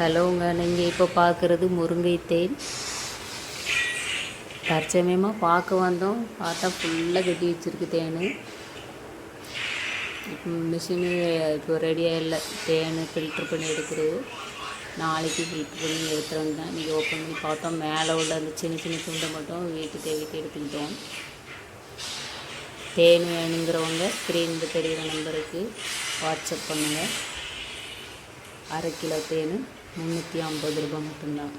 ஹலோங்க, நீங்கள் இப்போ பார்க்குறது முருங்கை தேன். தற்சமயமாக பார்க்க வந்தோம், பார்த்தா ஃபுல்லாக கட்டி வச்சுருக்கு தேன். இப்போ மிஷினு இப்போ ரெடியாக இல்லை, தேன் ஃபில்ட்ரு பண்ணி எடுக்கிறது. நாளைக்கு ஃபில்ட்ரு பண்ணி எடுத்துகிட்டு வந்தேன். இன்றைக்கி ஓப்பன் பண்ணி பார்த்தோம், மேலே உள்ள அந்த சின்ன சின்ன துண்டை மட்டும் வீட்டு தேவைக்கு எடுத்துக்கிட்டோம். தேன் வேணுங்கிறவங்க ஸ்க்ரீனில் தெரிகிற நம்பருக்கு வாட்ஸ்அப் பண்ணுங்கள். அரை கிலோ தேன் 350 ரூபா மட்டும்தான்.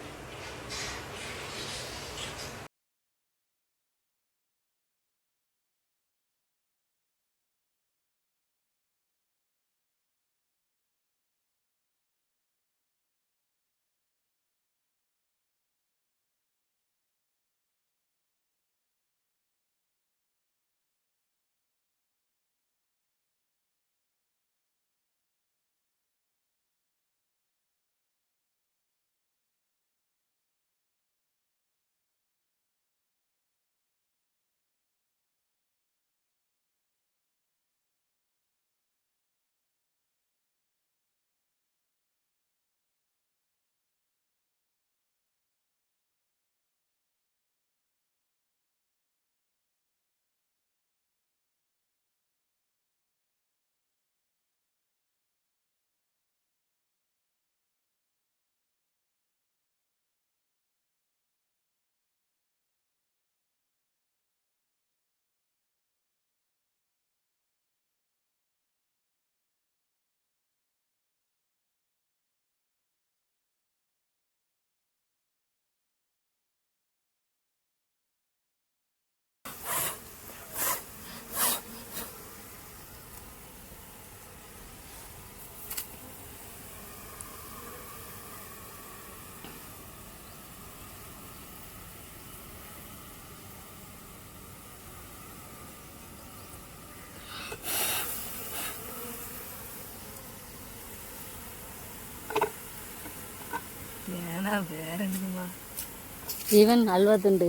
ஈவன் அல்வா துண்டு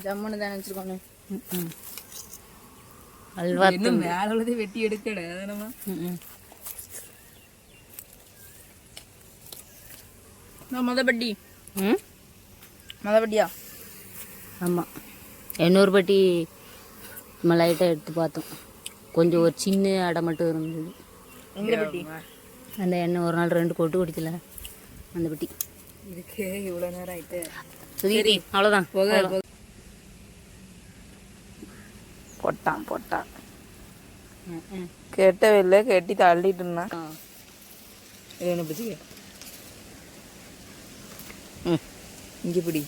ஜம்முன்னு தானே வச்சிருக்கோம். அல்வா இன்னும் மேல உள்ளதே வெட்டி எடுக்கட. மொதப்பட்டி மொதப்பட்டியா? ஆமாம், 800 பட்டி நம்ம லைட்டாக எடுத்து பார்த்தோம். கொஞ்சம் ஒரு சின்ன அடை மட்டும் இருந்தது. எந்த பட்டி? அந்த எண்ணெய் ஒரு நாள் 2 கொட்டு குடிக்கல அந்த பட்டி. இதுக்கு இவ்வளோ நேரம் ஆயிட்டு. சரி, அவ்வளோதான். போட்டான் கெட்டவே இல்லை, கெட்டி தள்ளிட்டு இருந்தான். இது என்ன பிடிச்சிக்க? இங்கே பிடி.